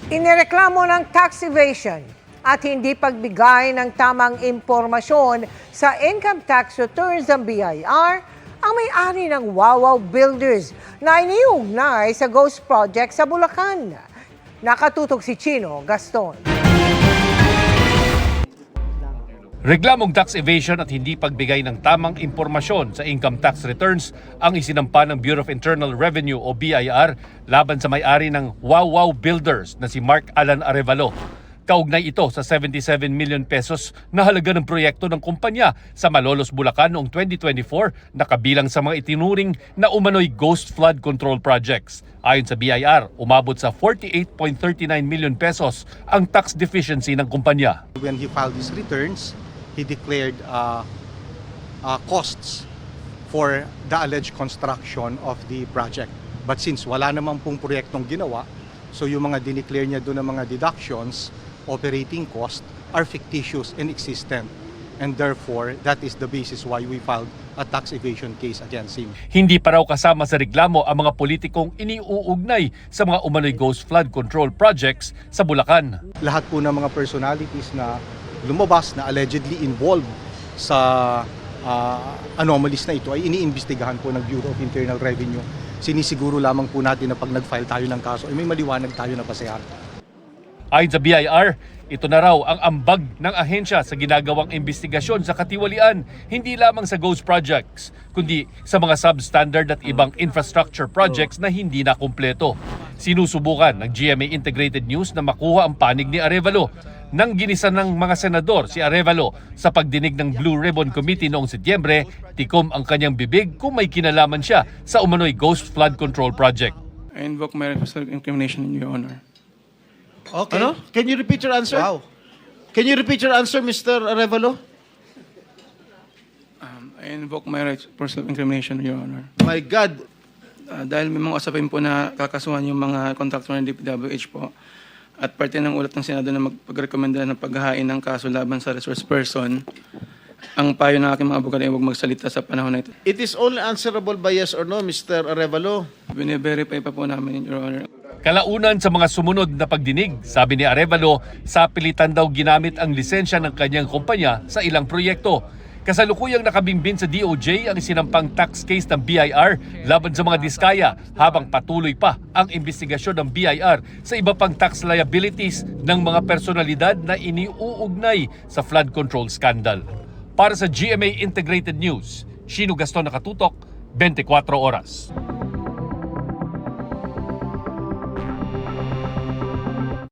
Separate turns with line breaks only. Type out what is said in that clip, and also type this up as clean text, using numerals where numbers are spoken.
Inireklamo ng tax evasion at hindi pagbigay ng tamang impormasyon sa income tax returns ng BIR ang may-ari ng Wawaw Builders na iniugnay sa ghost project sa Bulacan. Nakatutok si Chino Gaston.
Reklamong tax evasion at hindi pagbigay ng tamang impormasyon sa income tax returns ang isinampa ng Bureau of Internal Revenue o BIR laban sa may-ari ng Wawaw Builders na si Mark Alan Arevalo. Kaugnay ito sa 77 million pesos na halaga ng proyekto ng kumpanya sa Malolos, Bulacan noong 2024 na kabilang sa mga itinuring na umano'y ghost flood control projects. Ayon sa BIR, umabot sa 48.39 million pesos ang tax deficiency ng kumpanya.
When he filed his returns, he declared costs for the alleged construction of the project. But since wala naman pong proyektong ginawa, so yung mga dineclare niya doon ng mga deductions, operating costs are fictitious and existent. And therefore, that is the basis why we filed a tax evasion case against him.
Hindi pa raw kasama sa reklamo ang mga politikong iniuugnay sa mga umano'y ghost flood control projects sa Bulacan.
Lahat po ng mga personalities na lumabas na allegedly involved sa anomalies na ito ay iniimbestigahan po ng Bureau of Internal Revenue. Sinisiguro lamang po natin na pag nag-file tayo ng kaso ay may maliwanag tayo na pasayan.
Ayon sa BIR, ito na raw ang ambag ng ahensya sa ginagawang investigasyon sa katiwalian, hindi lamang sa ghost projects, kundi sa mga substandard at ibang infrastructure projects na hindi na kumpleto. Sinusubukan ng GMA Integrated News na makuha ang panig ni Arevalo. Nang ginisa ng mga senador si Arevalo sa pagdinig ng Blue Ribbon Committee noong Setyembre, tikom ang kanyang bibig kung may kinalaman siya sa umano'y ghost flood control project.
I invoke my right of self-incrimination in your honor.
Okay. Ano? Can you repeat your answer?
Wow.
Can you repeat your answer, Mr. Arevalo?
I invoke my right for self-incrimination in your honor.
My God.
Dahil may mga usapin po na kakasuhan yung mga contractor ng DPWH po at parte ng ulat ng Senado na magpagrekomenda ng paghahain ng kaso laban sa resource person, ang payo ng aking mga abogado ay huwag magsalita sa panahon na ito.
It is only answerable by yes or no, Mr. Arevalo.
Bine-verify pa po namin, Your Honor.
Kalaunan sa mga sumunod na pagdinig, sabi ni Arevalo, sa pilitan daw ginamit ang lisensya ng kanyang kumpanya sa ilang proyekto. Kasalukuyang nakabimbin sa DOJ ang sinampang tax case ng BIR laban sa mga diskaya habang patuloy pa ang investigasyon ng BIR sa iba pang tax liabilities ng mga personalidad na iniuugnay sa flood control scandal. Para sa GMA Integrated News, Chino Gaston, Nakatutok, 24 Oras.